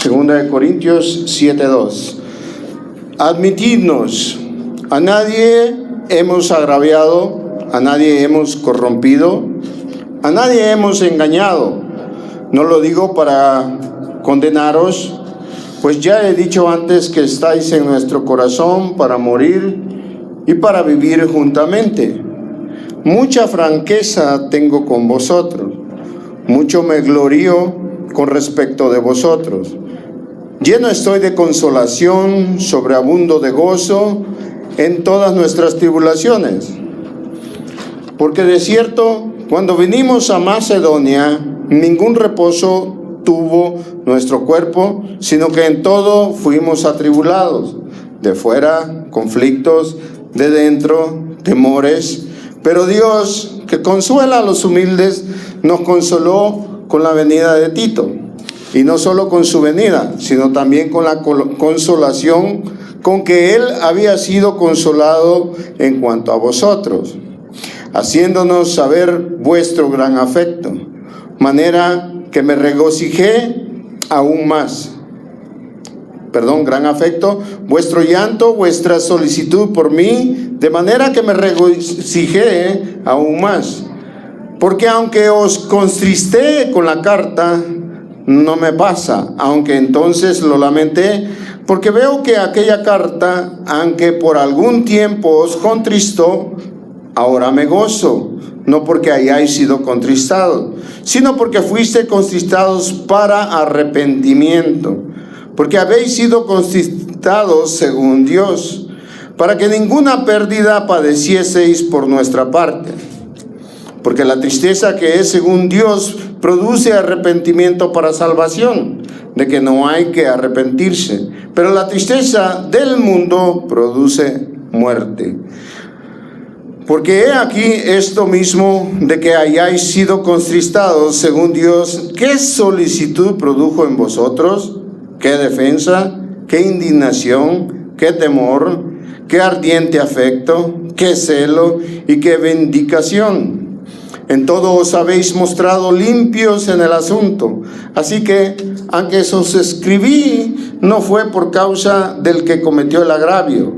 Segunda de Corintios 7:2. Admitidnos, a nadie hemos agraviado, a nadie hemos corrompido, a nadie hemos engañado. No lo digo para condenaros, pues ya he dicho antes que estáis en nuestro corazón para morir y para vivir juntamente. Mucha franqueza tengo con vosotros, mucho me glorío con respecto de vosotros. Lleno estoy de consolación, sobreabundo de gozo en todas nuestras tribulaciones. Porque de cierto, cuando vinimos a Macedonia, ningún reposo tuvo nuestro cuerpo, sino que en todo fuimos atribulados, de fuera conflictos, de dentro temores. Pero Dios, que consuela a los humildes, nos consoló con la venida de Tito. Y no solo con su venida, sino también con la consolación con que él había sido consolado en cuanto a vosotros, haciéndonos saber vuestro gran afecto, manera que me regocijé aún más. Gran afecto, vuestro llanto, vuestra solicitud por mí, de manera que me regocijé aún más. Porque aunque os contristé con la carta, no me pasa, aunque entonces lo lamenté, porque veo que aquella carta, aunque por algún tiempo os contristó, ahora me gozo, no porque hayáis sido contristados, sino porque fuiste contristados para arrepentimiento, porque habéis sido contristados según Dios, para que ninguna pérdida padecieseis por nuestra parte. Porque la tristeza que es según Dios produce arrepentimiento para salvación, de que no hay que arrepentirse. Pero la tristeza del mundo produce muerte. Porque he aquí esto mismo de que hayáis sido contristados según Dios, ¿qué solicitud produjo en vosotros? ¿Qué defensa? ¿Qué indignación? ¿Qué temor? ¿Qué ardiente afecto? ¿Qué celo? ¿Y qué vindicación? En todo os habéis mostrado limpios en el asunto. Así que, aunque os escribí, no fue por causa del que cometió el agravio,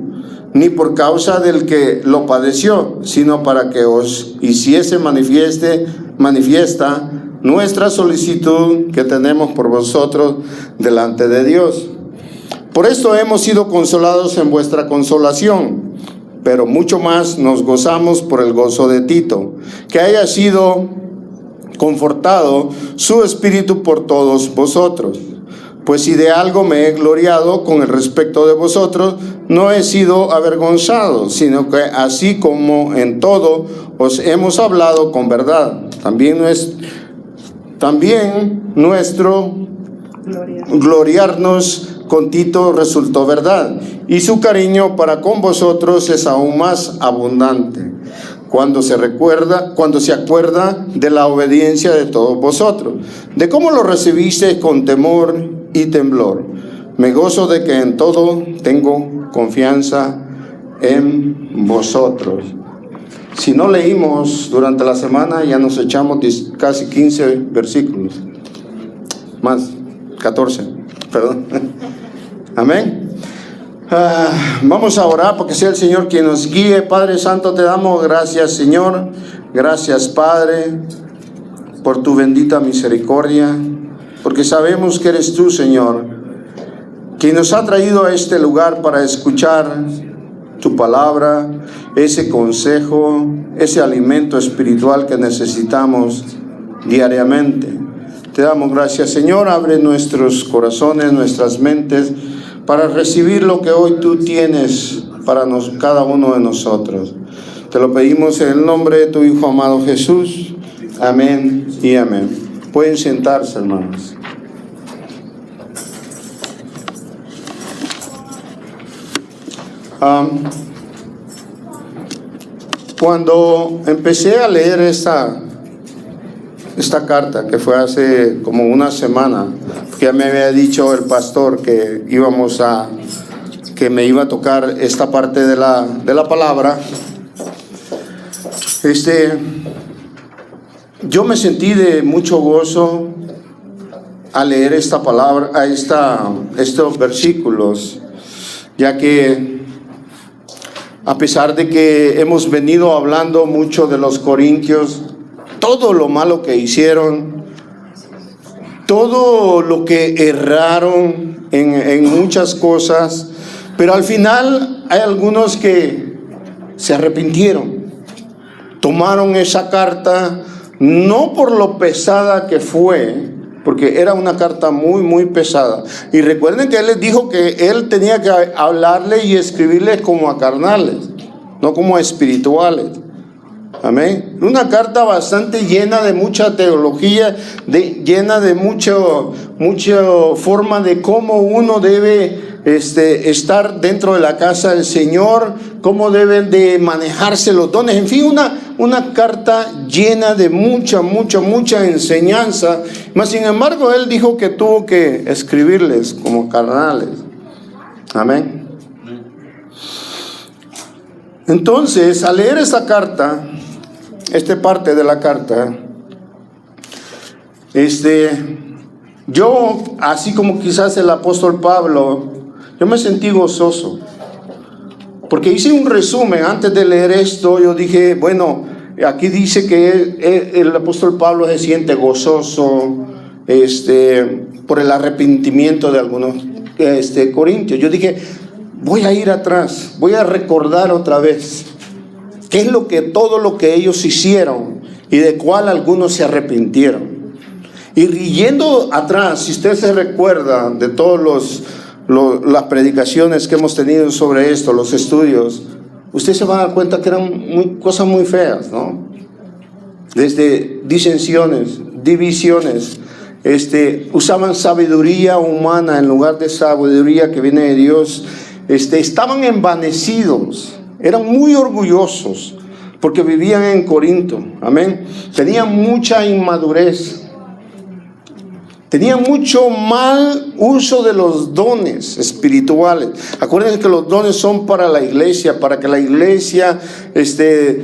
ni por causa del que lo padeció, sino para que os hiciese manifiesta nuestra solicitud que tenemos por vosotros delante de Dios. Por esto hemos sido consolados en vuestra consolación, pero mucho más nos gozamos por el gozo de Tito, que haya sido confortado su espíritu por todos vosotros. Pues si de algo me he gloriado con el respecto de vosotros, no he sido avergonzado, sino que así como en todo os hemos hablado con verdad, también nuestro gloriarnos con Tito resultó verdad, y su cariño para con vosotros es aún más abundante, cuando se acuerda de la obediencia de todos vosotros, de cómo lo recibisteis con temor y temblor. Me gozo de que en todo tengo confianza en vosotros. Si no leímos durante la semana, ya nos echamos casi 15 versículos, más 14, perdón. Amén. Vamos a orar porque sea el Señor quien nos guíe. Padre Santo, te damos gracias, Señor. Gracias, Padre, por tu bendita misericordia, porque sabemos que eres tú, Señor, quien nos ha traído a este lugar para escuchar tu palabra, ese consejo, ese alimento espiritual que necesitamos diariamente. Te damos gracias, Señor. Abre nuestros corazones, nuestras mentes, para recibir lo que hoy tú tienes para cada uno de nosotros. Te lo pedimos en el nombre de tu Hijo amado Jesús. Amén y amén. Pueden sentarse, hermanos. Cuando empecé a leer esta carta, que fue hace como una semana, que ya me había dicho el pastor que me iba a tocar esta parte de la palabra, yo me sentí de mucho gozo a leer esta palabra, estos versículos, ya que a pesar de que hemos venido hablando mucho de los corintios, todo lo malo que hicieron, todo lo que erraron en muchas cosas, pero al final hay algunos que se arrepintieron, tomaron esa carta, no por lo pesada que fue, porque era una carta muy, muy pesada. Y recuerden que él les dijo que él tenía que hablarle y escribirle como a carnales, no como a espirituales. Amén. Una carta bastante llena de mucha teología, llena de mucha forma de cómo uno debe estar dentro de la casa del Señor, cómo deben de manejarse los dones, en fin, una carta llena de mucha enseñanza. Mas sin embargo, él dijo que tuvo que escribirles como carnales. Amén. Entonces, al leer esta carta, esta parte de la carta, yo, así como quizás el apóstol Pablo, yo me sentí gozoso, porque hice un resumen antes de leer esto. Yo dije, bueno, aquí dice que el apóstol Pablo se siente gozoso por el arrepentimiento de algunos corintios. Yo dije, voy a ir atrás, voy a recordar otra vez qué es todo lo que ellos hicieron y de cuál algunos se arrepintieron. Y yendo atrás, si usted se recuerda de todas las predicaciones que hemos tenido sobre esto, los estudios, usted se va a dar cuenta que eran cosas muy feas, ¿no? Desde disensiones, divisiones, usaban sabiduría humana en lugar de sabiduría que viene de Dios. Estaban envanecidos, eran muy orgullosos porque vivían en Corinto. Amén. Tenían mucha inmadurez, tenían mucho mal uso de los dones espirituales. Acuérdense que los dones son para la iglesia, para que la iglesia se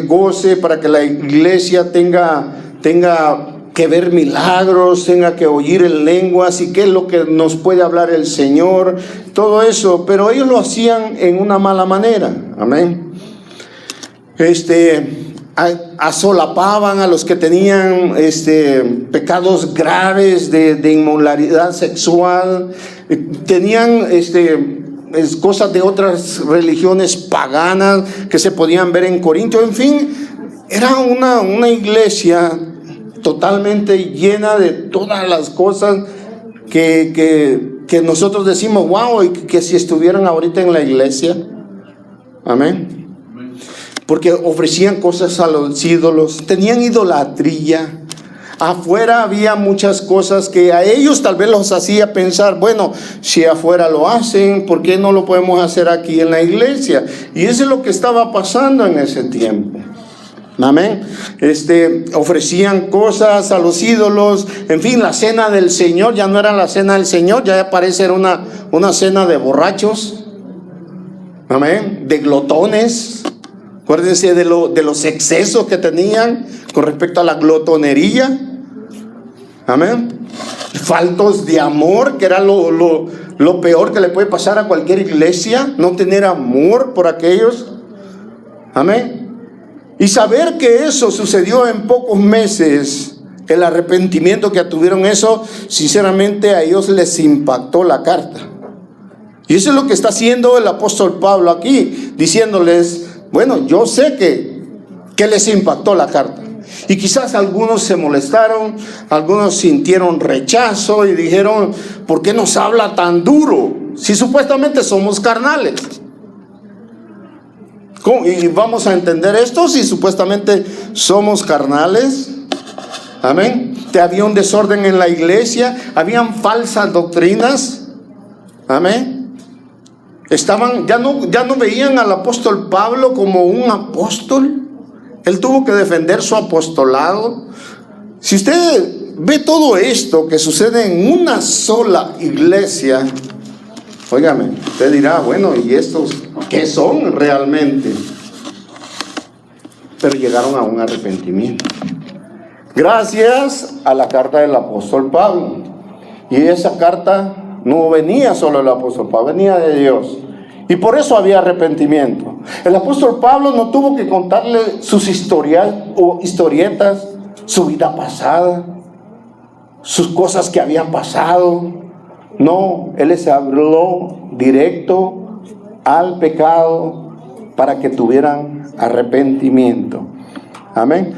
goce, para que la iglesia tenga que ver milagros, tenga que oír en lenguas, y qué es lo que nos puede hablar el Señor, todo eso. Pero ellos lo hacían en una mala manera. Amén. Asolapaban a los que tenían pecados graves de inmoralidad sexual, tenían cosas de otras religiones paganas que se podían ver en Corinto. En fin, era una iglesia totalmente llena de todas las cosas que nosotros decimos, wow, y que si estuvieran ahorita en la iglesia. Amén. Porque ofrecían cosas a los ídolos, tenían idolatría. Afuera había muchas cosas que a ellos tal vez los hacía pensar, bueno, si afuera lo hacen, ¿por qué no lo podemos hacer aquí en la iglesia? Y eso es lo que estaba pasando en ese tiempo. Amén. Ofrecían cosas a los ídolos. En fin, la cena del Señor ya no era la cena del Señor, ya parece era una cena de borrachos. Amén. De glotones. Acuérdense de los excesos que tenían con respecto a la glotonería. Amén. Faltos de amor, que era lo peor que le puede pasar a cualquier iglesia, no tener amor por aquellos. Amén. Y saber que eso sucedió en pocos meses, el arrepentimiento que tuvieron, eso sinceramente a ellos les impactó la carta. Y eso es lo que está haciendo el apóstol Pablo aquí, diciéndoles, bueno, yo sé que les impactó la carta. Y quizás algunos se molestaron, algunos sintieron rechazo y dijeron, ¿por qué nos habla tan duro? Si supuestamente somos carnales. ¿Cómo? Y vamos a entender esto si supuestamente somos carnales. Amén. Había un desorden en la iglesia, habían falsas doctrinas. Amén. Ya no veían al apóstol Pablo como un apóstol. Él tuvo que defender su apostolado. Si usted ve todo esto que sucede en una sola iglesia, óigame, usted dirá, bueno, ¿y estos qué son realmente? Pero llegaron a un arrepentimiento. gracias a la carta del apóstol Pablo. Y esa carta no venía solo del apóstol Pablo, venía de Dios. Y por eso había arrepentimiento. El apóstol Pablo no tuvo que contarle sus historietas, su vida pasada, sus cosas que habían pasado. No, él les habló directo al pecado para que tuvieran arrepentimiento. Amén.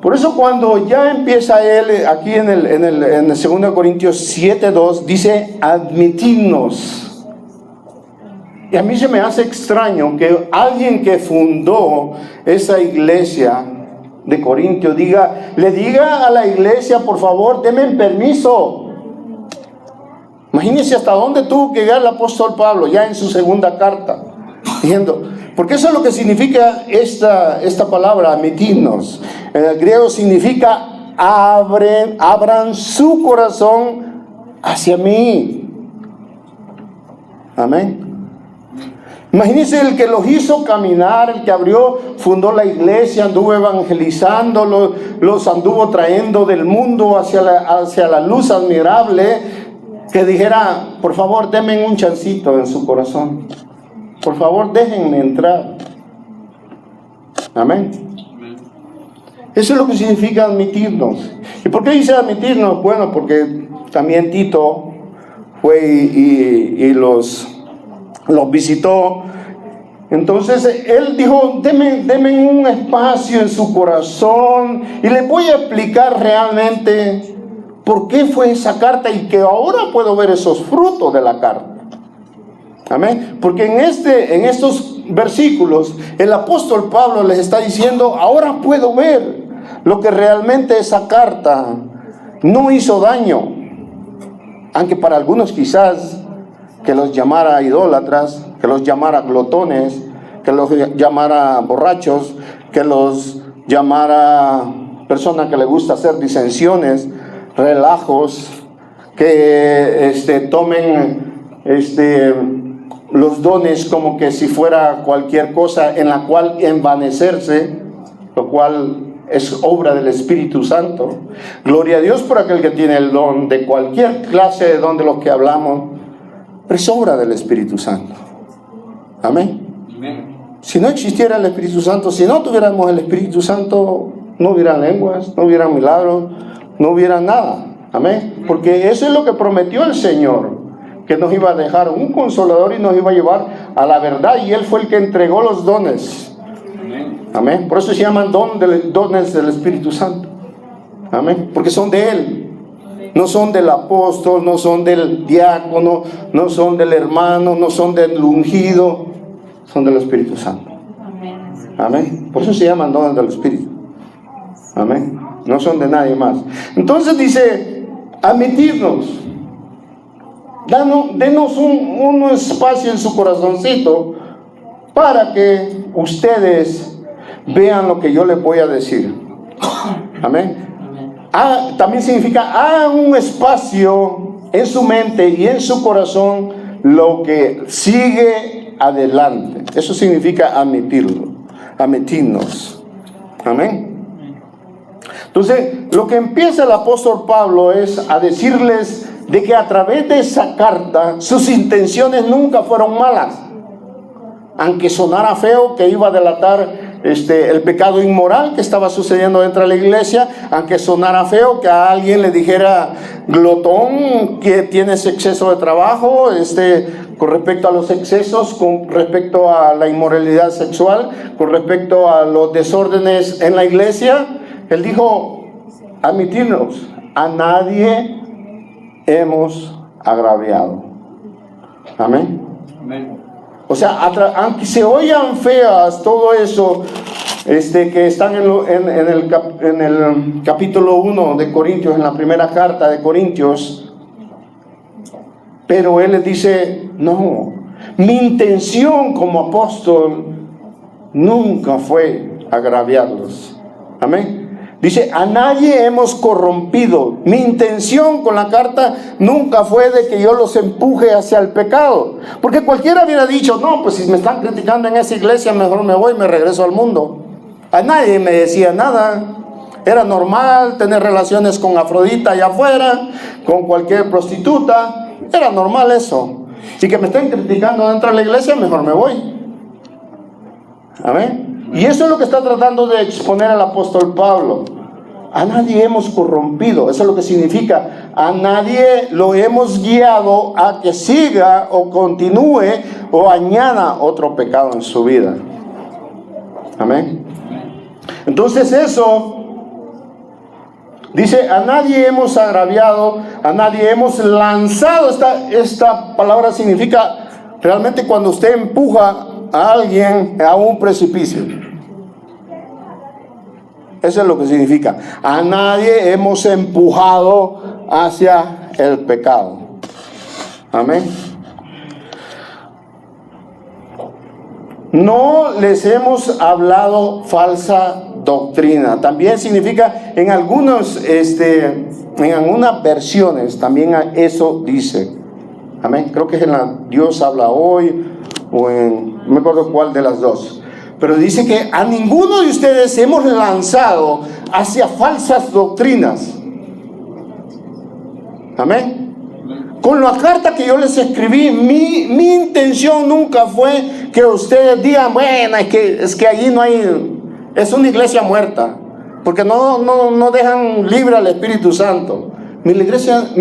Por eso cuando ya empieza él aquí en el 2 Corintios 7:2 dice admitidnos. Y a mí se me hace extraño que alguien que fundó esa iglesia de Corintios le diga a la iglesia, por favor, denme permiso. Imagínense hasta dónde tuvo que llegar el apóstol Pablo ya en su segunda carta, diciendo, porque eso es lo que significa esta palabra, admitirnos. En el griego significa abran su corazón hacia mí. Amén. Imagínense el que los hizo caminar, el que fundó la iglesia, anduvo evangelizando, los anduvo trayendo del mundo hacia la luz admirable, que dijera, por favor, denme un chancito en su corazón. Por favor, déjenme entrar. Amén. Eso es lo que significa admitirnos. ¿Y por qué dice admitirnos? Bueno, porque también Tito fue y los visitó. Entonces él dijo, denme un espacio en su corazón y les voy a explicar realmente por qué fue esa carta y que ahora puedo ver esos frutos de la carta. Amén. Porque en estos versículos el apóstol Pablo les está diciendo, ahora puedo ver lo que realmente esa carta no hizo daño. Aunque para algunos quizás que los llamara idólatras, que los llamara glotones, que los llamara borrachos, que los llamara personas que les gusta hacer disensiones, relajos, que tomen los dones como que si fuera cualquier cosa en la cual envanecerse, lo cual es obra del Espíritu Santo. Gloria a Dios por aquel que tiene el don de cualquier clase de don de los que hablamos, pero es obra del Espíritu Santo. Amén. Amén. Si no existiera el Espíritu Santo, si no tuviéramos el Espíritu Santo, no hubiera lenguas, no hubiera milagros, no hubiera nada. Amén. Porque eso es lo que prometió el Señor, que nos iba a dejar un consolador y nos iba a llevar a la verdad, y Él fue el que entregó los dones. Amén. Por eso se llaman dones del Espíritu Santo. Amén. Porque son de Él. No son del apóstol, no son del diácono, no son del hermano, no son del ungido, son del Espíritu Santo. Amén. Por eso se llaman dones del Espíritu. Amén. No son de nadie más. Entonces dice, admitirnos. Denos un espacio en su corazoncito para que ustedes vean lo que yo les voy a decir. Amén. También significa un espacio en su mente y en su corazón lo que sigue adelante. Eso significa admitirnos. Amén. Entonces, lo que empieza el apóstol Pablo es a decirles de que a través de esa carta sus intenciones nunca fueron malas. Aunque sonara feo, que iba a delatar el pecado inmoral que estaba sucediendo dentro de la iglesia, aunque sonara feo que a alguien le dijera glotón, que tienes exceso de trabajo, con respecto a los excesos, con respecto a la inmoralidad sexual, con respecto a los desórdenes en la iglesia, él dijo, admitirnos, a nadie hemos agraviado. Amén. Amén. O sea, aunque se oigan feas todo eso, que están en el capítulo 1 de Corintios, en la primera carta de Corintios, pero él les dice, no, mi intención como apóstol nunca fue agraviarlos. Amén. Dice, a nadie hemos corrompido. Mi intención con la carta nunca fue de que yo los empuje hacia el pecado. Porque cualquiera hubiera dicho, no, pues si me están criticando en esa iglesia, mejor me voy y me regreso al mundo. A nadie me decía nada. Era normal tener relaciones con Afrodita allá afuera, con cualquier prostituta. Era normal eso. Y que me estén criticando dentro de la iglesia, mejor me voy. Amén. Y eso es lo que está tratando de exponer el apóstol Pablo. A nadie hemos corrompido. Eso es lo que significa. A nadie lo hemos guiado a que siga o continúe o añada otro pecado en su vida. Amén. Entonces eso dice, a nadie hemos agraviado, a nadie hemos lanzado. Esta palabra significa realmente cuando usted empuja a alguien a un precipicio. Eso es lo que significa. A nadie hemos empujado hacia el pecado. Amén. No les hemos hablado falsa doctrina. También significa en algunas versiones también eso dice. Amén. Creo que es en la Dios habla hoy o en no me acuerdo cuál de las dos. Pero dice que a ninguno de ustedes hemos lanzado hacia falsas doctrinas. Amén. Con la carta que yo les escribí, mi intención nunca fue que ustedes digan, bueno, es que allí no hay, es una iglesia muerta, porque no dejan libre al Espíritu Santo. Mi intención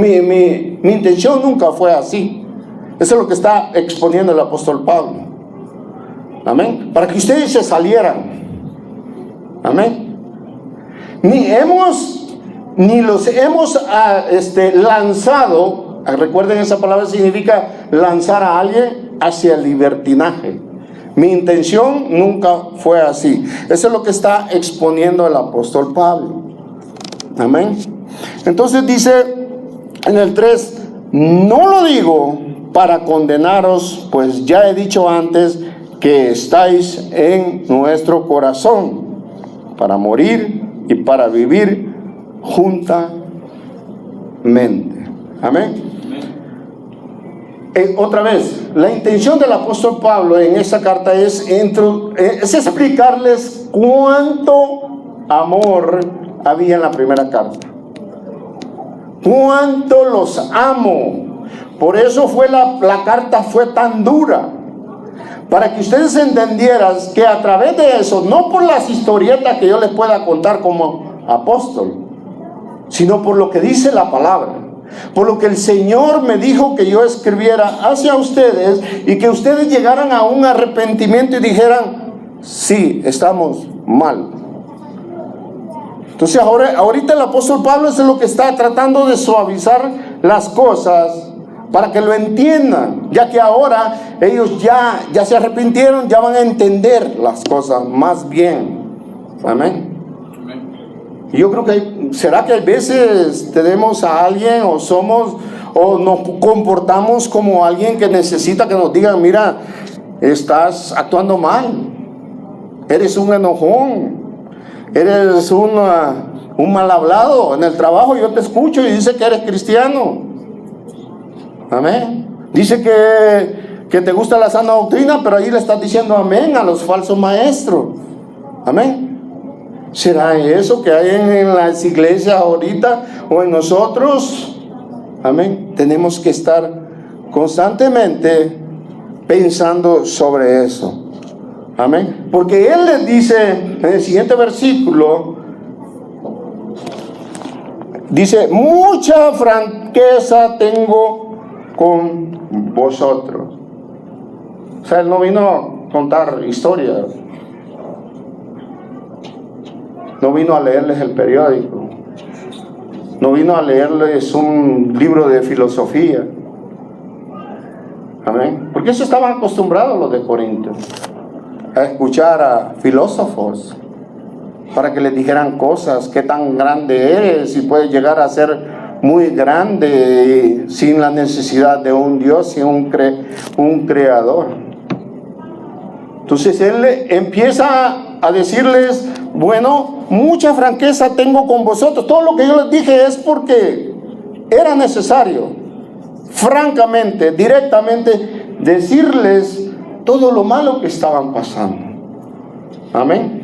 nunca fue así. Eso es lo que está exponiendo el apóstol Pablo. Amén. Para que ustedes se salieran. Amén. Ni los hemos lanzado. Recuerden, esa palabra significa lanzar a alguien hacia el libertinaje. Mi intención nunca fue así. Eso es lo que está exponiendo el apóstol Pablo. Amén. Entonces dice en el 3, no lo digo para condenaros, pues ya he dicho antes que estáis en nuestro corazón para morir y para vivir juntamente. Amén. Otra vez, la intención del apóstol Pablo en esta carta es explicarles cuánto amor había en la primera carta. Cuánto los amo. Por eso la carta fue tan dura. Para que ustedes entendieran que a través de eso, no por las historietas que yo les pueda contar como apóstol, sino por lo que dice la palabra, por lo que el Señor me dijo que yo escribiera hacia ustedes y que ustedes llegaran a un arrepentimiento y dijeran, sí, estamos mal. Entonces ahorita el apóstol Pablo es lo que está tratando de suavizar las cosas para que lo entiendan, ya que ahora ellos ya se arrepintieron, ya van a entender las cosas más bien. Amén. Y yo creo que ¿será que a veces tenemos a alguien o nos comportamos como alguien que necesita que nos digan, mira, estás actuando mal, eres un enojón, eres un mal hablado en el trabajo? Yo te escucho y dice que eres cristiano. Amén. Dice que te gusta la sana doctrina, pero ahí le estás diciendo amén a los falsos maestros. Amén. ¿Será eso que hay en las iglesias ahorita o en nosotros? Amén. Tenemos que estar constantemente pensando sobre eso. Amén. Porque él les dice en el siguiente versículo, dice, mucha franqueza tengo con vosotros. O sea, él no vino a contar historias, no vino a leerles el periódico, no vino a leerles un libro de filosofía. Amén. Porque eso estaban acostumbrados los de Corinto, a escuchar a filósofos para que les dijeran cosas, qué tan grande eres y puedes llegar a ser muy grande sin la necesidad de un Dios y un creador. Entonces él empieza a decirles, bueno, mucha franqueza tengo con vosotros. Todo lo que yo les dije es porque era necesario, francamente, directamente, decirles todo lo malo que estaban pasando. Amén.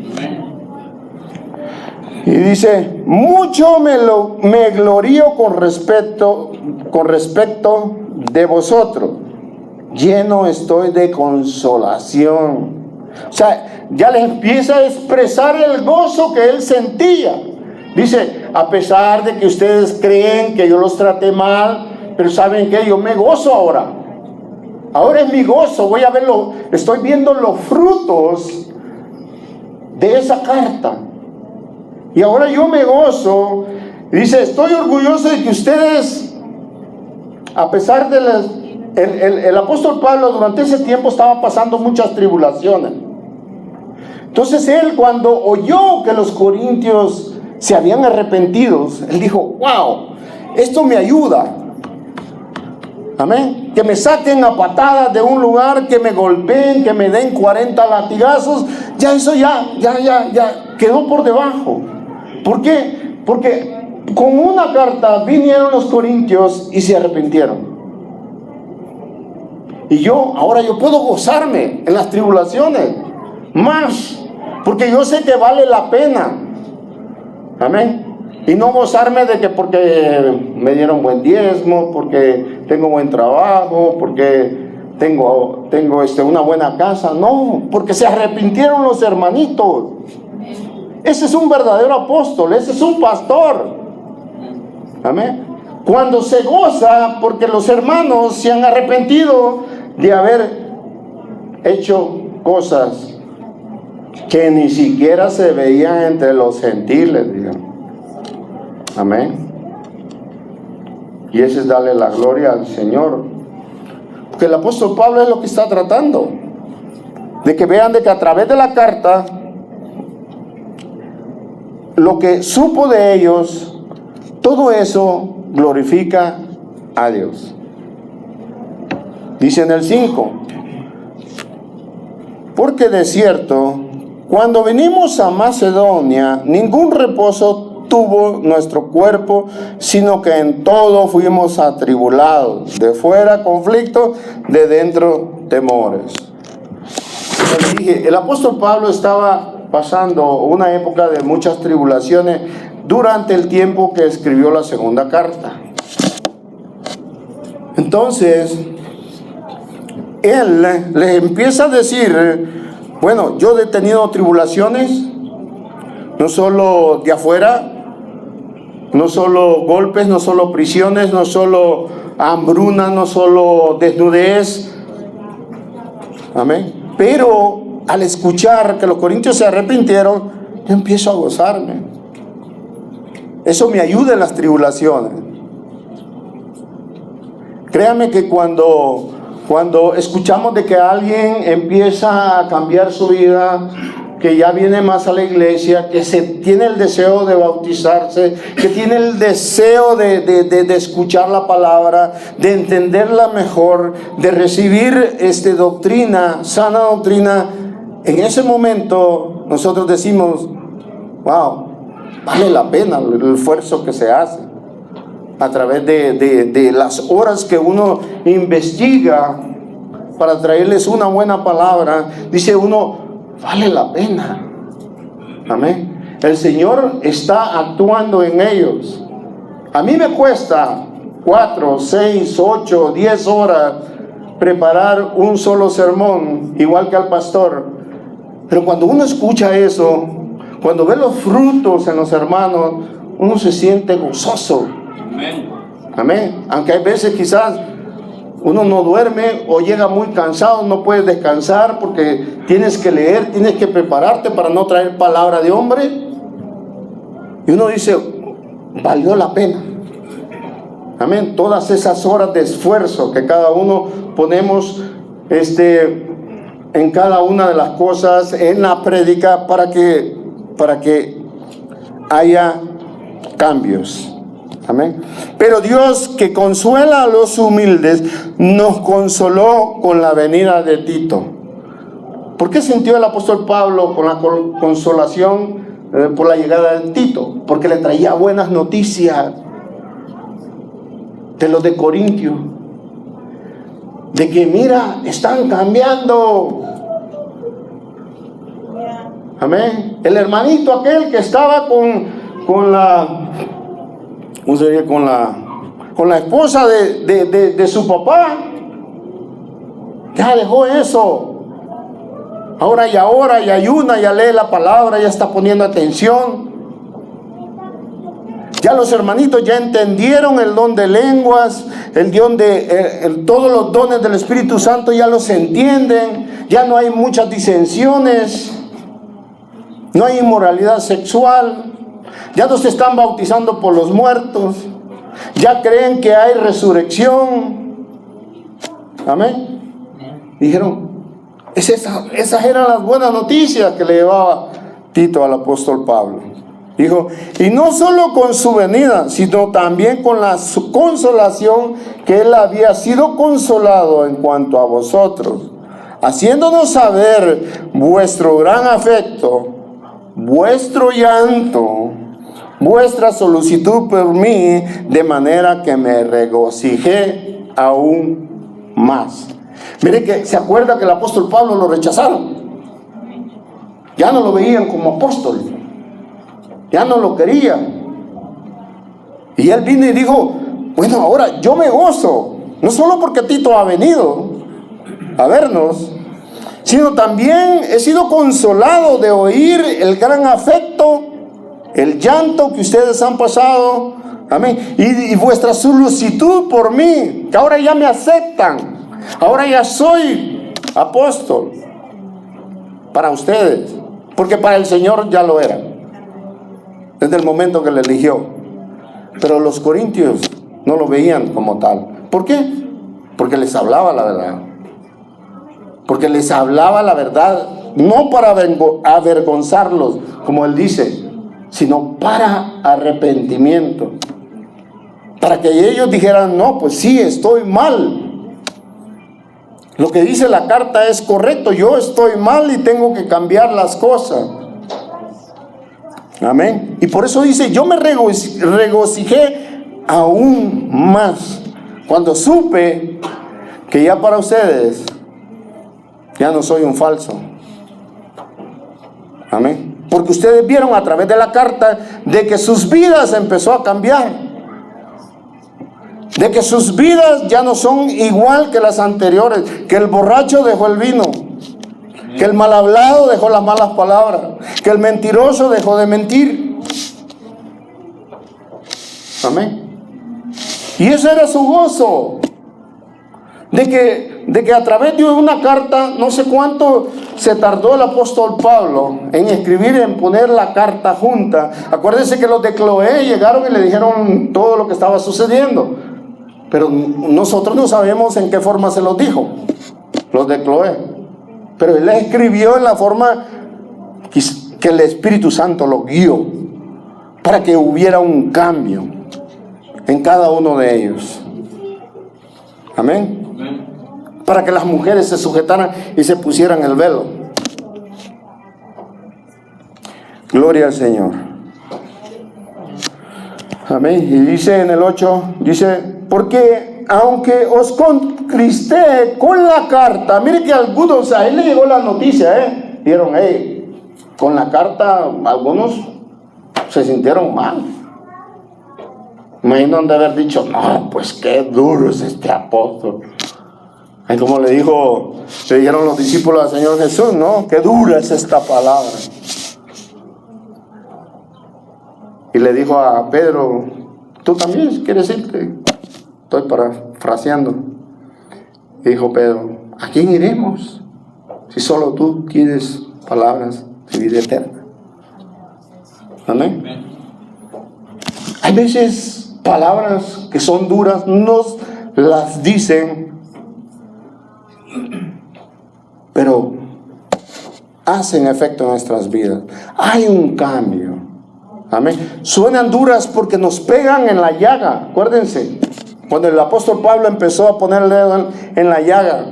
Y dice, mucho me glorío con respecto de vosotros. Lleno estoy de consolación. O sea, ya les empieza a expresar el gozo que él sentía. Dice, a pesar de que ustedes creen que yo los traté mal, pero ¿saben qué? Yo me gozo ahora. Ahora es mi gozo. Voy a verlo. Estoy viendo los frutos de esa carta. Y ahora yo me gozo. Dice, estoy orgulloso de que ustedes, a pesar de las... El apóstol Pablo durante ese tiempo estaba pasando muchas tribulaciones. Entonces él, cuando oyó que los corintios se habían arrepentido, él dijo, wow, esto me ayuda. Amén. Que me saquen a patadas de un lugar, que me golpeen, que me den 40 latigazos, ya eso ya quedó por debajo. ¿Por qué? Porque con una carta vinieron los corintios y se arrepintieron. Y ahora yo puedo gozarme en las tribulaciones más, porque yo sé que vale la pena. Amén. Y no gozarme de que porque me dieron buen diezmo, porque tengo buen trabajo, porque tengo una buena casa. No, porque se arrepintieron los hermanitos. Ese es un verdadero apóstol, ese es un pastor. Amén. Cuando se goza porque los hermanos se han arrepentido de haber hecho cosas que ni siquiera se veían entre los gentiles, digamos. Amén. Y ese es darle la gloria al Señor. Porque el apóstol Pablo es lo que está tratando. De que vean de que a través de la carta, lo que supo de ellos, todo eso glorifica a Dios. Dice en el 5, porque de cierto, cuando vinimos a Macedonia, ningún reposo tuvo nuestro cuerpo, sino que en todo fuimos atribulados, de fuera conflictos, de dentro temores. Les dije, el apóstol Pablo estaba pasando una época de muchas tribulaciones durante el tiempo que escribió la segunda carta. Entonces, él les empieza a decir, bueno, yo he tenido tribulaciones, no solo de afuera, no solo golpes, no solo prisiones, no solo hambruna, no solo desnudez. Amén. Pero al escuchar que los corintios se arrepintieron, yo empiezo a gozarme. Eso me ayuda en las tribulaciones. Créame que cuando escuchamos de que alguien empieza a cambiar su vida, que ya viene más a la iglesia, que tiene el deseo de bautizarse, que tiene el deseo de escuchar la palabra, de entenderla mejor, de recibir doctrina, sana doctrina, en ese momento nosotros decimos, wow, vale la pena el esfuerzo que se hace a través de las horas que uno investiga para traerles una buena palabra. Dice uno, vale la pena. Amén. El Señor está actuando en ellos. A mí me cuesta 4, 6, 8, 10 horas preparar un solo sermón, igual que al pastor. Pero cuando uno escucha eso, cuando ve los frutos en los hermanos, uno se siente gozoso. Amén. Amén. Aunque hay veces quizás uno no duerme o llega muy cansado, no puedes descansar porque tienes que leer, tienes que prepararte para no traer palabra de hombre. Y uno dice, valió la pena. Amén. Todas esas horas de esfuerzo que cada uno ponemos en cada una de las cosas, en la prédica, para que haya cambios. Amén. Pero Dios, que consuela a los humildes, nos consoló con la venida de Tito. ¿Por qué sintió el apóstol Pablo con la consolación por la llegada de Tito? Porque le traía buenas noticias de los de Corintio, de que mira, están cambiando. Amén. El hermanito aquel que estaba con con la, ¿cómo se dice? Con la esposa de su papá. Ya dejó eso. Ahora y ayuna, ya lee la palabra, ya está poniendo atención. Ya los hermanitos ya entendieron el don de lenguas, todos los dones del Espíritu Santo ya los entienden. Ya no hay muchas disensiones, no hay inmoralidad sexual, ya no se están bautizando por los muertos, ya creen que hay resurrección. Amén. Dijeron, esas eran las buenas noticias que le llevaba Tito al apóstol Pablo. Dijo, y no solo con su venida, sino también con su consolación, que él había sido consolado en cuanto a vosotros, haciéndonos saber vuestro gran afecto, vuestro llanto, vuestra solicitud por mí, de manera que me regocijé aún más. Mire que se acuerda que el apóstol Pablo lo rechazaron. Ya no lo veían como apóstol. Ya no lo querían. Y él vino y dijo, bueno, ahora yo me gozo. No solo porque Tito ha venido a vernos, sino también he sido consolado de oír el gran afecto, el llanto que ustedes han pasado. Amén. Y vuestra solicitud por mí, que ahora ya me aceptan. Ahora ya soy apóstol para ustedes, porque para el Señor ya lo era desde el momento que le eligió. Pero los corintios no lo veían como tal. ¿Por qué? Porque les hablaba la verdad. Porque les hablaba la verdad, no para avergonzarlos, como él dice, sino para arrepentimiento. Para que ellos dijeran, no, pues sí, estoy mal. Lo que dice la carta es correcto, yo estoy mal y tengo que cambiar las cosas. Amén. Y por eso dice, yo me regocijé aún más cuando supe que ya para ustedes ya no soy un falso. Amén. Porque ustedes vieron a través de la carta de que sus vidas empezó a cambiar. De que sus vidas ya no son igual que las anteriores. Que el borracho dejó el vino. Que el mal hablado dejó las malas palabras. Que el mentiroso dejó de mentir. Amén. Y ese era su gozo. De que a través de una carta, no sé cuánto se tardó el apóstol Pablo en escribir, en poner la carta junta. Acuérdense que los de Cloé llegaron y le dijeron todo lo que estaba sucediendo. Pero nosotros no sabemos en qué forma se los dijo, los de Cloé. Pero él escribió en la forma que el Espíritu Santo lo guió, para que hubiera un cambio en cada uno de ellos. Amén. Para que las mujeres se sujetaran y se pusieran el velo. Gloria al Señor. Amén. Y dice en el 8, dice, porque aunque os contristé con la carta, mire que algunos, a él le llegó la noticia, dijeron, con la carta algunos se sintieron mal. Imagino de haber dicho, no, pues qué duro es este apóstol. Es como le dijeron los discípulos al Señor Jesús, ¿no? Qué dura es esta palabra. Y le dijo a Pedro, tú también quieres irte. Estoy parafraseando. Y dijo Pedro, ¿a quién iremos? Si solo tú tienes palabras de vida eterna. Amén. Hay veces palabras que son duras, nos las dicen, pero hacen efecto en nuestras vidas. Hay un cambio. Amén. Suenan duras porque nos pegan en la llaga. Acuérdense, cuando el apóstol Pablo empezó a poner el dedo en la llaga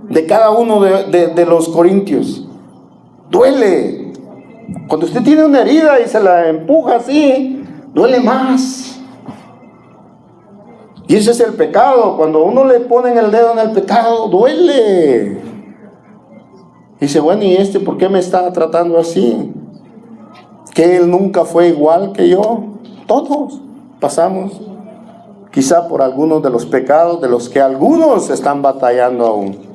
de cada uno de los corintios, duele. Cuando usted tiene una herida y se la empuja así, duele más. Y ese es el pecado. Cuando uno le pone el dedo en el pecado, duele. Y dice, bueno, ¿y por qué me está tratando así? que Él nunca fue igual que yo. Todos pasamos quizá por algunos de los pecados de los que algunos están batallando aún.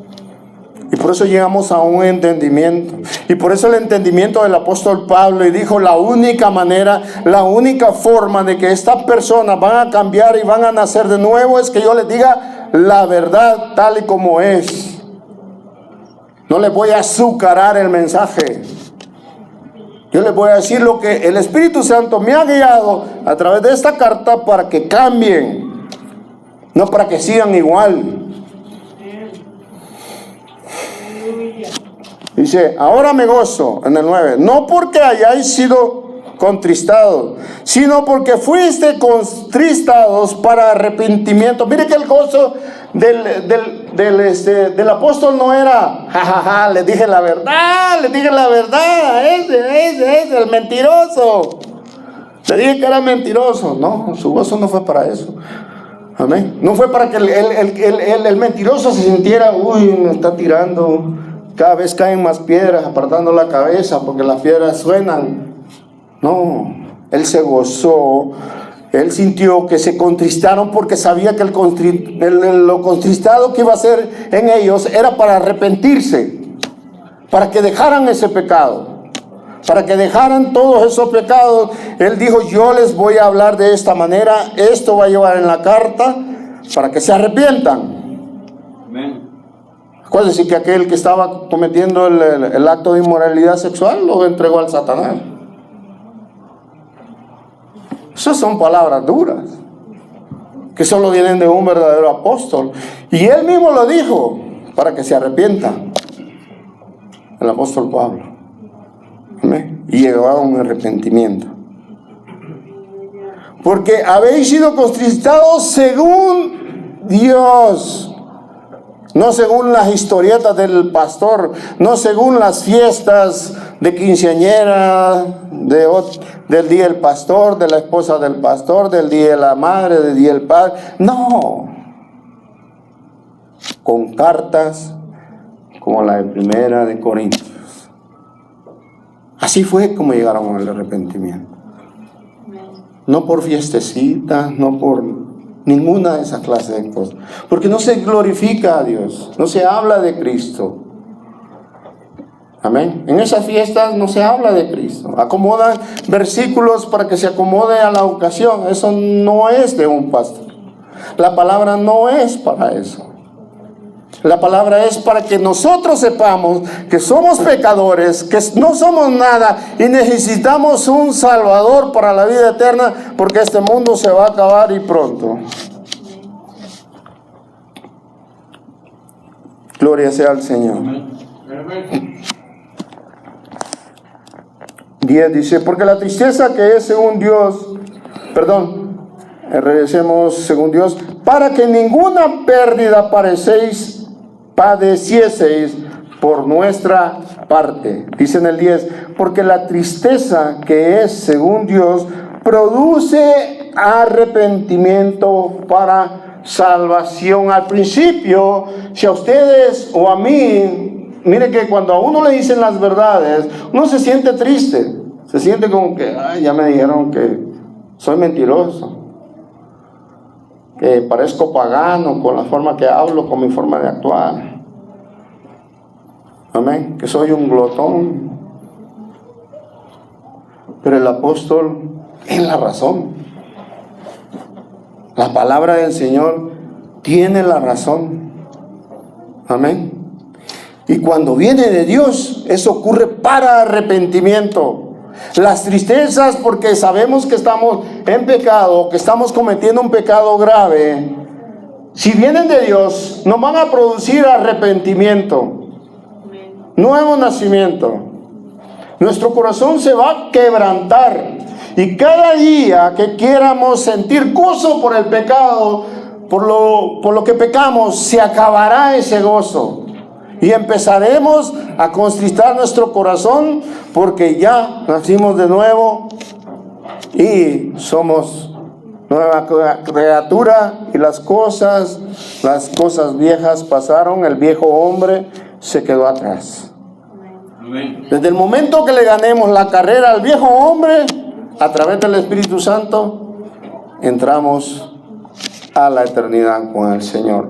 Y por eso llegamos a un entendimiento. Y por eso el entendimiento del apóstol Pablo, y dijo, la única manera, la única forma de que estas personas van a cambiar y van a nacer de nuevo es que yo les diga la verdad tal y como es. No les voy a azucarar el mensaje. Yo les voy a decir lo que el Espíritu Santo me ha guiado a través de esta carta para que cambien, no para que sigan igual. Dice, ahora me gozo, en el 9, no porque hayáis sido contristados, sino porque fuiste contristados para arrepentimiento. Mire que el gozo del apóstol no era, jajaja, les dije la verdad, ese, el mentiroso. Le dije que era mentiroso. No, su gozo no fue para eso. Amén. No fue para que el mentiroso se sintiera, uy, me está tirando. Cada vez caen más piedras, apartando la cabeza, porque las piedras suenan. No, él se gozó. Él sintió que se contristaron porque sabía que lo contristado que iba a ser en ellos era para arrepentirse, para que dejaran ese pecado, para que dejaran todos esos pecados. Él dijo, yo les voy a hablar de esta manera, esto va a llevar en la carta para que se arrepientan. Amén. Acuérdense que aquel que estaba cometiendo el acto de inmoralidad sexual lo entregó al Satanás. Esas son palabras duras, que solo vienen de un verdadero apóstol. Y él mismo lo dijo, para que se arrepientan. El apóstol Pablo. ¿Amén? Y llegó a un arrepentimiento. Porque habéis sido contristados según Dios. No según las historietas del pastor, no según las fiestas de quinceañera, del día del pastor, de la esposa del pastor, del día de la madre, del día del padre. No, con cartas como la de Primera de Corintios. Así fue como llegaron al arrepentimiento. No por fiestecitas, no por ninguna de esas clases de cosas. Porque no se glorifica a Dios, no se habla de Cristo. Amén. En esas fiestas no se habla de Cristo. Acomodan versículos para que se acomode a la ocasión. Eso no es de un pastor. La palabra no es para eso. La palabra es para que nosotros sepamos que somos pecadores, que no somos nada y necesitamos un Salvador para la vida eterna, porque este mundo se va a acabar y pronto. Gloria sea al Señor. 10 dice, porque la tristeza que es según Dios, regresemos según Dios, para que ninguna pérdida padecieseis por nuestra parte. Dice en el 10, porque la tristeza que es según Dios produce arrepentimiento para salvación. Al principio, si a ustedes o a mí, mire que cuando a uno le dicen las verdades, uno se siente triste, se siente como que, ay, ya me dijeron que soy mentiroso, que parezco pagano con la forma que hablo, con mi forma de actuar. Amén, que soy un glotón. Pero el apóstol tiene la razón. La palabra del Señor tiene la razón. Amén. Y cuando viene de Dios, eso ocurre para arrepentimiento. Las tristezas porque sabemos que estamos en pecado, que estamos cometiendo un pecado grave, si vienen de Dios, nos van a producir arrepentimiento, nuevo nacimiento. Nuestro corazón se va a quebrantar. Y cada día que quieramos sentir gozo por el pecado, por lo que pecamos, se acabará ese gozo. Y empezaremos a contristar nuestro corazón porque ya nacimos de nuevo y somos nueva criatura, y las cosas viejas pasaron, el viejo hombre se quedó atrás. Desde el momento que le ganemos la carrera al viejo hombre, a través del Espíritu Santo, entramos a la eternidad con el Señor.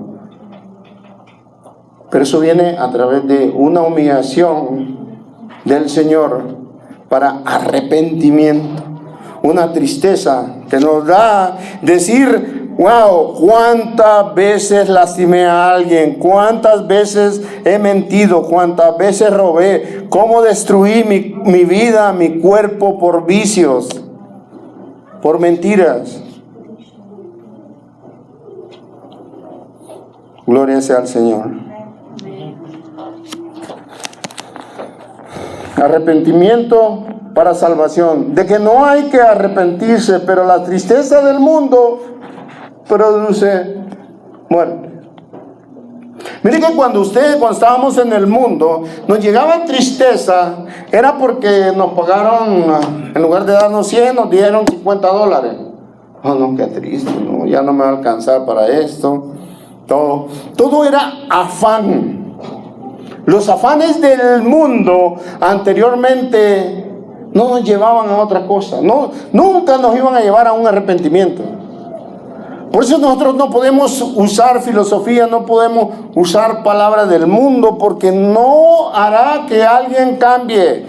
Pero eso viene a través de una humillación del Señor para arrepentimiento. Una tristeza que nos da decir, wow, cuántas veces lastimé a alguien, cuántas veces he mentido, cuántas veces robé, cómo destruí mi vida, mi cuerpo por vicios, por mentiras. Gloria sea al Señor. Arrepentimiento para salvación. De que no hay que arrepentirse, pero la tristeza del mundo produce muerte. Mire que cuando estábamos en el mundo, nos llegaba tristeza, era porque nos pagaron, en lugar de darnos 100, nos dieron $50. Oh, no, qué triste, no, ya no me va a alcanzar para esto. Todo era afán. Los afanes del mundo anteriormente no nos llevaban a otra cosa. No, nunca nos iban a llevar a un arrepentimiento. Por eso nosotros no podemos usar filosofía, no podemos usar palabras del mundo, porque no hará que alguien cambie.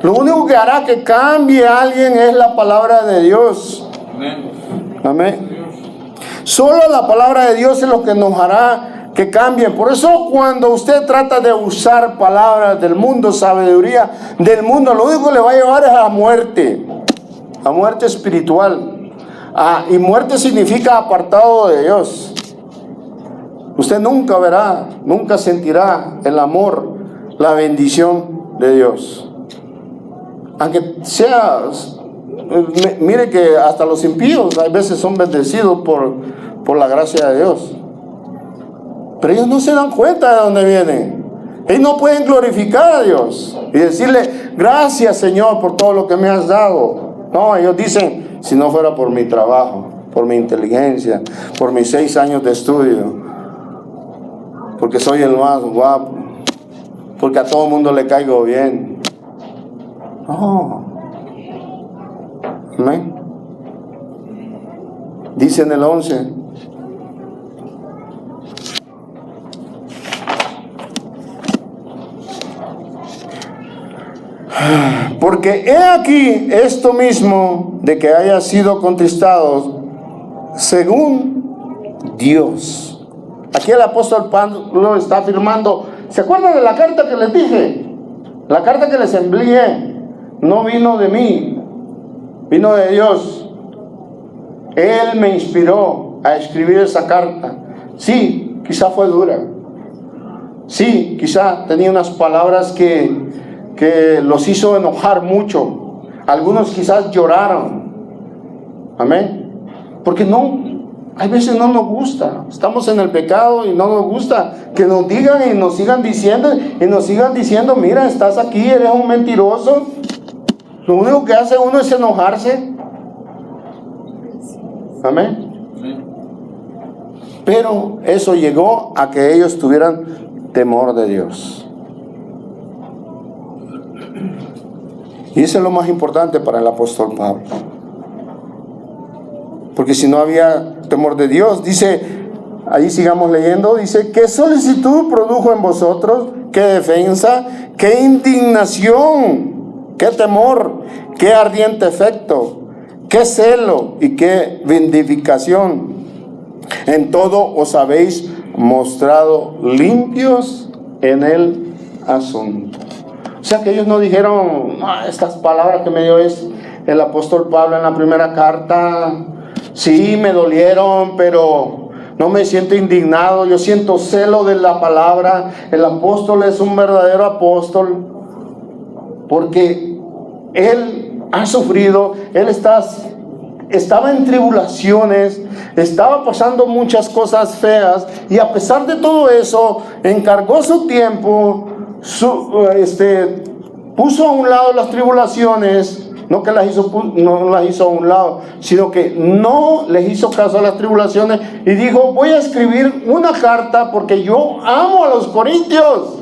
Lo único que hará que cambie a alguien es la palabra de Dios. Amén. Solo la palabra de Dios es lo que nos hará que cambien. Por eso cuando usted trata de usar palabras del mundo, sabiduría del mundo, lo único que le va a llevar es a muerte espiritual. Y muerte significa apartado de Dios. Usted nunca verá, nunca sentirá el amor, la bendición de Dios. Aunque sea, mire que hasta los impíos a veces son bendecidos por la gracia de Dios. Pero ellos no se dan cuenta de dónde vienen. Ellos no pueden glorificar a Dios y decirle, gracias Señor por todo lo que me has dado. No, ellos dicen, si no fuera por mi trabajo, por mi inteligencia, por mis 6 años de estudio, porque soy el más guapo, porque a todo mundo le caigo bien. No. Amén. Dice en el 11, porque he aquí esto mismo de que haya sido contristados según Dios. Aquí el apóstol Pablo está afirmando, ¿se acuerdan de la carta que les dije? La carta que les envié no vino de mí, vino de Dios. Él me inspiró a escribir esa carta. Sí, quizá fue dura. Sí, quizá tenía unas palabras que los hizo enojar mucho. Algunos quizás lloraron. Amén. Porque hay veces no nos gusta. Estamos en el pecado y no nos gusta que nos digan y nos sigan diciendo, mira, estás aquí, eres un mentiroso. Lo único que hace uno es enojarse. Amén. Pero eso llegó a que ellos tuvieran temor de Dios. Y eso es lo más importante para el apóstol Pablo. Porque si no había temor de Dios, dice, ahí sigamos leyendo, dice, ¿qué solicitud produjo en vosotros? ¿Qué defensa? ¿Qué indignación? ¿Qué temor? ¿Qué ardiente efecto? ¿Qué celo? ¿Y qué vindicación? En todo os habéis mostrado limpios en el asunto. O sea que ellos no dijeron, estas palabras que me dio el apóstol Pablo en la primera carta, sí me dolieron, pero no me siento indignado, yo siento celo de la palabra. El apóstol es un verdadero apóstol, porque él ha sufrido, él estaba en tribulaciones, estaba pasando muchas cosas feas, y a pesar de todo eso, encargó su tiempo, puso a un lado las tribulaciones, no las hizo a un lado, sino que no les hizo caso a las tribulaciones, y dijo, voy a escribir una carta porque yo amo a los corintios.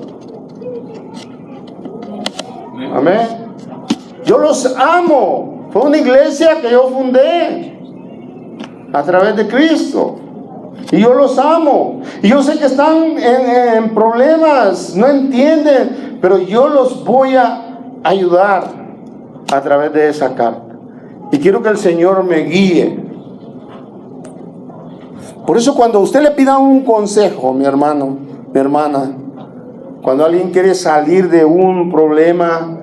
Amén. Yo los amo. Fue una iglesia que yo fundé a través de Cristo. Y yo los amo. Y yo sé que están en problemas, no entienden, pero yo los voy a ayudar a través de esa carta. Y quiero que el Señor me guíe. Por eso cuando usted le pida un consejo, mi hermano, mi hermana, cuando alguien quiere salir de un problema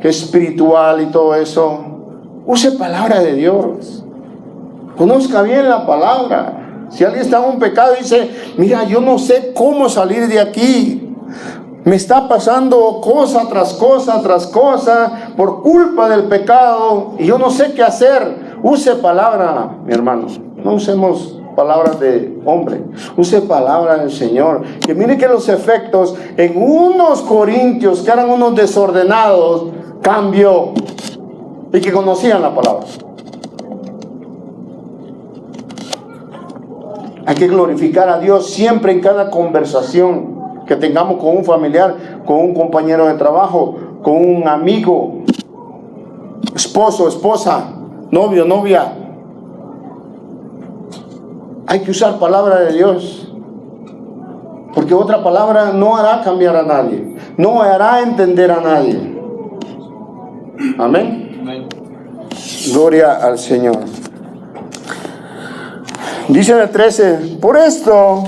que es espiritual y todo eso, use palabra de Dios. Conozca bien la palabra. Si alguien está en un pecado y dice, mira, yo no sé cómo salir de aquí. Me está pasando cosa tras cosa tras cosa por culpa del pecado y yo no sé qué hacer. Use palabra, mi hermano. No usemos palabras de hombre. Use palabra del Señor. Que mire que los efectos en unos corintios que eran unos desordenados cambió y que conocían la palabra. Hay que glorificar a Dios siempre en cada conversación que tengamos con un familiar, con un compañero de trabajo, con un amigo, esposo, esposa, novio, novia. Hay que usar palabra de Dios, porque otra palabra no hará cambiar a nadie, no hará entender a nadie. Amén. Amén. Gloria al Señor. Dice en el 13, por esto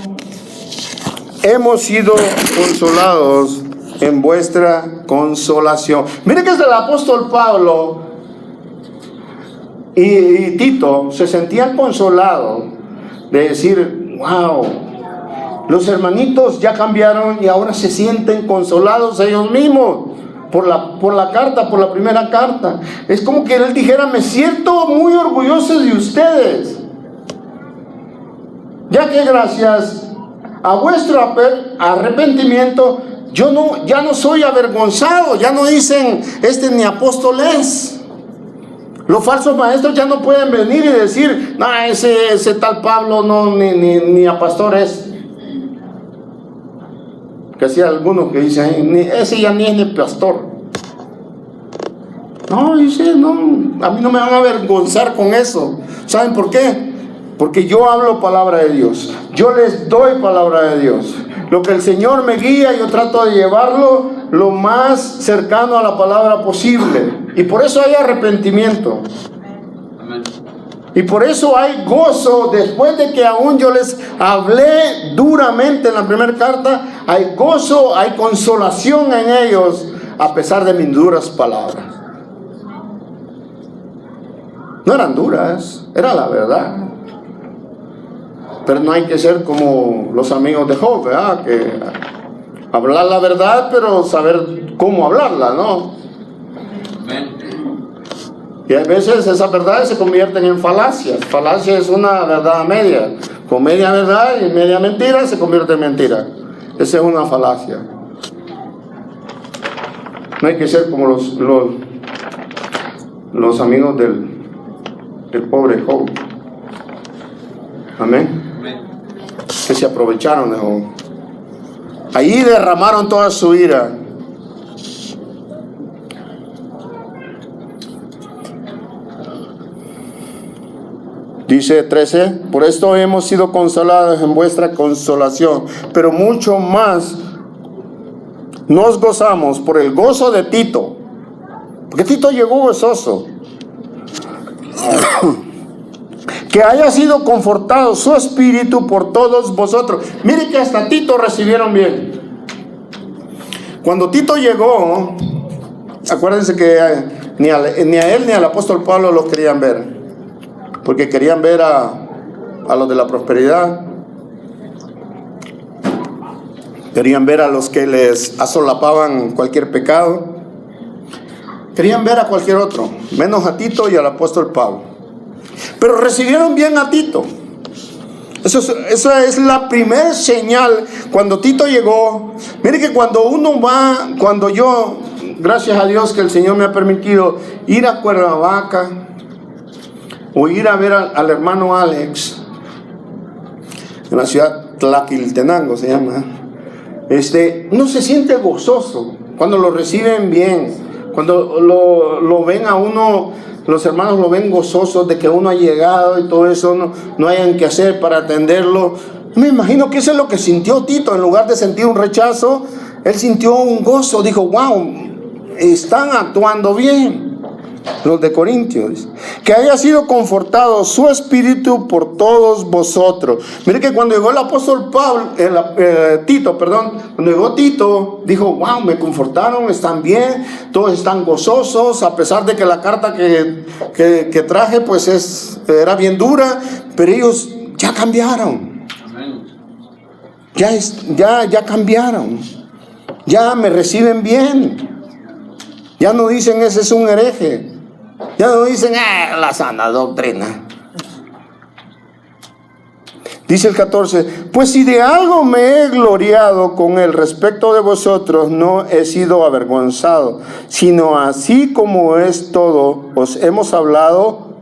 hemos sido consolados en vuestra consolación. Mire que es el apóstol Pablo y Tito se sentían consolados de decir, wow, los hermanitos ya cambiaron y ahora se sienten consolados ellos mismos por la carta, por la primera carta. Es como que él dijera, me siento muy orgulloso de ustedes, ya que gracias a vuestro arrepentimiento, ya no soy avergonzado. Ya no dicen, ni apóstol es. Los falsos maestros ya no pueden venir y decir, no, ese tal Pablo no, ni a pastor es. Que hacía algunos que dicen, ese ya ni es ni pastor. No, dice, no, a mí no me van a avergonzar con eso. ¿Saben por qué? Porque yo hablo palabra de Dios. Yo les doy palabra de Dios. Lo que el Señor me guía, yo trato de llevarlo lo más cercano a la palabra posible. Y por eso hay arrepentimiento. Amén. Y por eso hay gozo. Después de que aún yo les hablé duramente en la primera carta, hay gozo, hay consolación en ellos, a pesar de mis duras palabras. No eran duras, era la verdad. Pero no hay que ser como los amigos de Job, ¿verdad? Que hablar la verdad, pero saber cómo hablarla, ¿no? Y a veces esas verdades se convierten en falacias. Falacia es una verdad a media. Con media verdad y media mentira se convierte en mentira. Esa es una falacia. No hay que ser como los amigos del pobre Job. Amén. Que se aprovecharon de Job. Allí derramaron toda su ira. Dice 13, por esto hemos sido consolados en vuestra consolación, pero mucho más nos gozamos por el gozo de Tito, porque Tito llegó gozoso, que haya sido confortado su espíritu por todos vosotros. Mire que hasta Tito recibieron bien. Cuando Tito llegó, acuérdense que ni a él ni al apóstol Pablo lo querían ver, porque querían ver a los de la prosperidad, querían ver a los que les asolapaban cualquier pecado, querían ver a cualquier otro, menos a Tito y al apóstol Pablo. Pero recibieron bien a Tito. Esa es la primera señal. Cuando Tito llegó, mire que cuando yo, gracias a Dios que el Señor me ha permitido ir a Cuernavaca o ir a ver al hermano Alex en la ciudad Tlaquiltenango se llama, uno se siente gozoso cuando lo reciben bien, Cuando lo ven a uno, los hermanos lo ven gozosos de que uno ha llegado y todo eso, no hayan que hacer para atenderlo. Me imagino que eso es lo que sintió Tito. En lugar de sentir un rechazo, él sintió un gozo. Dijo, wow, están actuando bien los de Corintios. Que haya sido confortado su espíritu por todos vosotros. Mire que cuando llegó el apóstol Tito, cuando llegó Tito, dijo, wow, me confortaron, están bien, todos están gozosos, a pesar de que la carta que traje pues era bien dura, pero ellos ya cambiaron. Ya cambiaron. Ya me reciben bien. Ya no dicen ese es un hereje. Ya no dicen la sana doctrina. Dice el 14: pues si de algo me he gloriado con el respecto de vosotros, no he sido avergonzado, sino así como es todo, os hemos hablado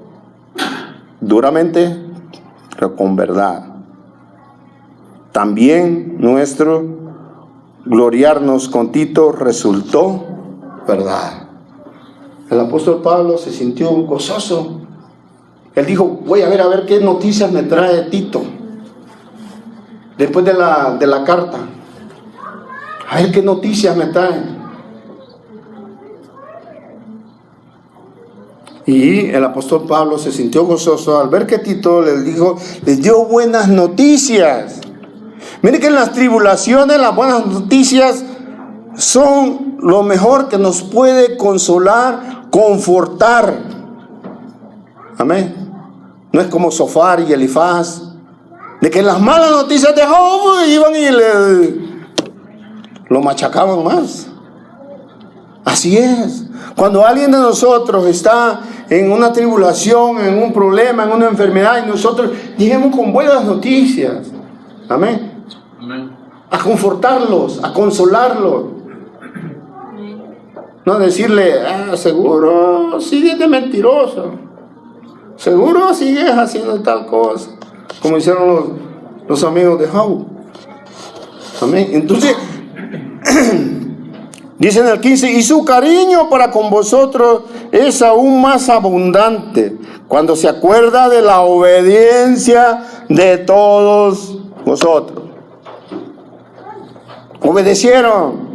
duramente, pero con verdad. También nuestro gloriarnos con Tito resultó verdad. El apóstol Pablo se sintió gozoso. Él dijo, voy a ver qué noticias me trae Tito después de la carta. A ver qué noticias me trae. Y el apóstol Pablo se sintió gozoso al ver que Tito les dio buenas noticias. Mire que en las tribulaciones las buenas noticias son lo mejor que nos puede consolar, confortar. Amén. No es como Sofar y Elifaz, de que las malas noticias de Job iban y lo machacaban más. Así es. Cuando alguien de nosotros está en una tribulación, en un problema, en una enfermedad, y nosotros lleguemos con buenas noticias. Amén. A confortarlos, a consolarlos. No decirle, seguro sigues de mentiroso, seguro sigues haciendo tal cosa, como hicieron los amigos de Job. Amén. Entonces, dice en el 15, y su cariño para con vosotros es aún más abundante cuando se acuerda de la obediencia de todos vosotros. Obedecieron.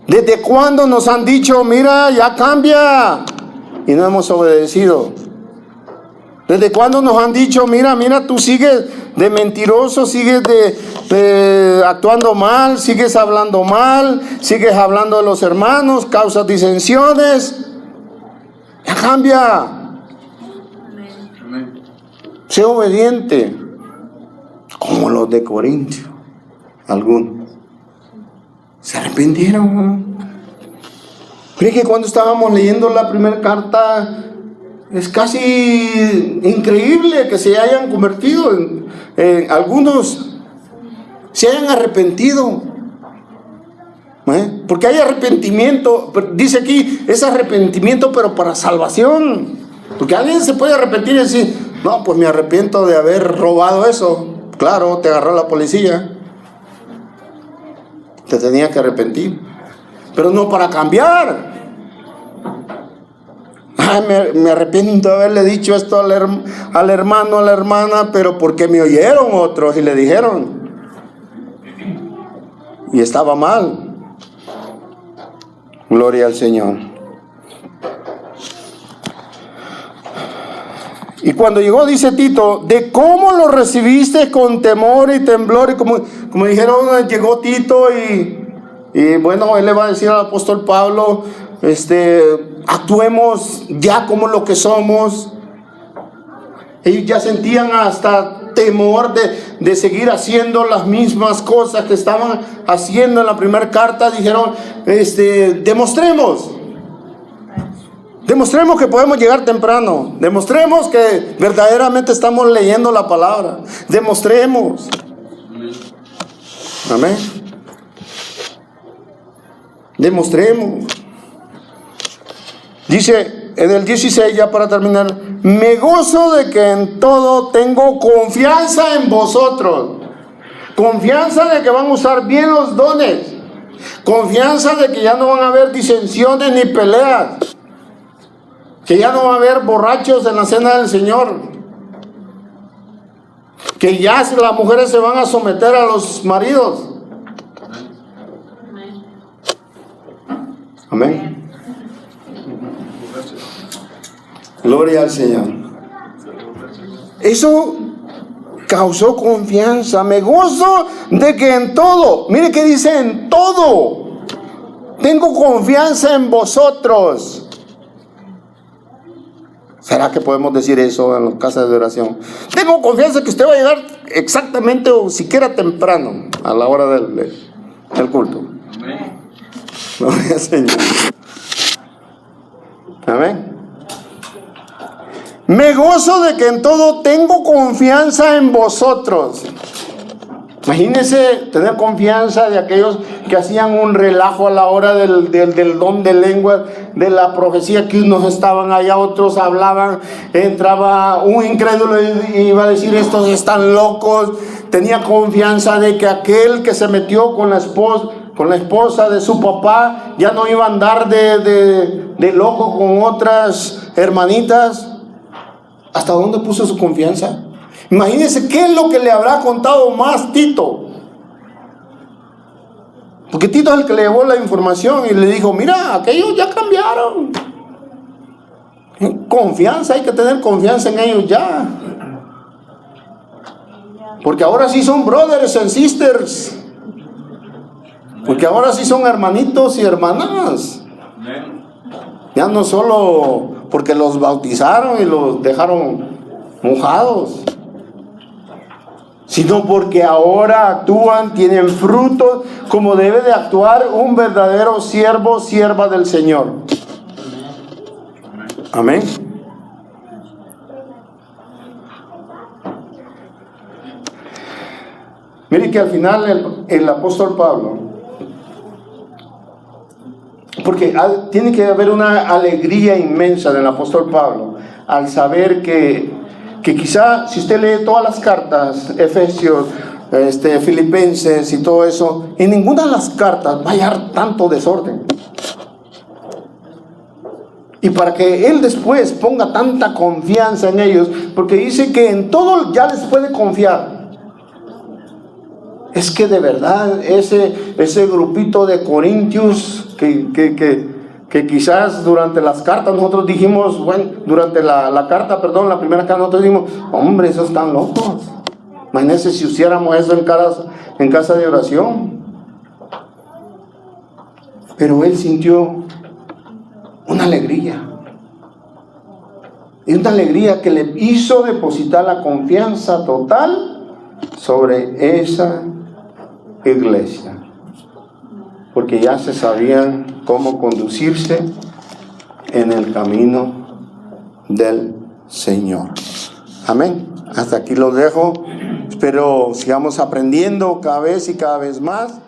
¿Desde cuándo nos han dicho, mira, ya cambia? Y no hemos obedecido. ¿Desde cuándo nos han dicho, mira, tú sigues de mentiroso, sigues de actuando mal, sigues hablando mal, sigues hablando de los hermanos, causas disensiones? Ya cambia. Amén. Sé obediente, como los de Corintio. Algunos se arrepintieron. Creo que cuando estábamos leyendo la primera carta, es casi increíble que se hayan convertido algunos se hayan arrepentido. Porque hay arrepentimiento, dice aquí, es arrepentimiento pero para salvación. Porque alguien se puede arrepentir y decir, no, pues me arrepiento de haber robado eso. Claro, te agarró la policía, te tenía que arrepentir, pero no para cambiar. Me arrepiento de haberle dicho esto al hermano, a la hermana, pero porque me oyeron otros y le dijeron y estaba mal. Gloria al Señor. Y cuando llegó, dice Tito, de cómo lo recibiste con temor y temblor, y como dijeron, llegó Tito y bueno, él le va a decir al apóstol Pablo, actuemos ya como lo que somos. Ellos ya sentían hasta temor de seguir haciendo las mismas cosas que estaban haciendo en la primera carta. Dijeron, demostremos que podemos llegar temprano, demostremos que verdaderamente estamos leyendo la palabra, demostremos. Amén. Demostremos. Dice en el 16, ya para terminar, me gozo de que en todo tengo confianza en vosotros. Confianza de que van a usar bien los dones. Confianza de que ya no van a haber disensiones ni peleas. Que ya no va a haber borrachos en la cena del Señor. Que ya las mujeres se van a someter a los maridos. Amén. Gloria al Señor. Eso causó confianza. Me gozo de que en todo, mire que dice en todo, tengo confianza en vosotros. ¿Será que podemos decir eso en las casas de oración? Tengo confianza que usted va a llegar exactamente o siquiera temprano a la hora del culto. Amén. Gloria al Señor. Amén. Me gozo de que en todo tengo confianza en vosotros. Imagínense tener confianza de aquellos que hacían un relajo a la hora del don de lengua, de la profecía, que unos estaban allá, otros hablaban, entraba un incrédulo y iba a decir: estos están locos. Tenía confianza de que aquel que se metió con la esposa de su papá ya no iba a andar de loco con otras hermanitas. ¿Hasta dónde puso su confianza? Imagínense qué es lo que le habrá contado más Tito. Porque Tito es el que le llevó la información y le dijo: mira, aquellos ya cambiaron. Confianza, hay que tener confianza en ellos ya. Porque ahora sí son brothers and sisters. Porque ahora sí son hermanitos y hermanas. Ya no solo porque los bautizaron y los dejaron mojados, sino porque ahora actúan, tienen frutos, como debe de actuar un verdadero siervo, sierva del Señor. Amén. Mire que al final el apóstol Pablo, porque tiene que haber una alegría inmensa del apóstol Pablo al saber que quizá si usted lee todas las cartas, Efesios, Filipenses y todo eso, en ninguna de las cartas va a hallar tanto desorden. Y para que él después ponga tanta confianza en ellos, porque dice que en todo ya les puede confiar. Es que de verdad ese grupito de corintios que quizás durante las cartas nosotros dijimos, bueno, durante la primera carta nosotros dijimos: hombre, esos están locos. Imagínense si hiciéramos eso en casa de oración. Pero él sintió una alegría. Y una alegría que le hizo depositar la confianza total sobre esa iglesia, porque ya se sabían cómo conducirse en el camino del Señor. Amén. Hasta aquí lo dejo. Espero sigamos aprendiendo cada vez y cada vez más.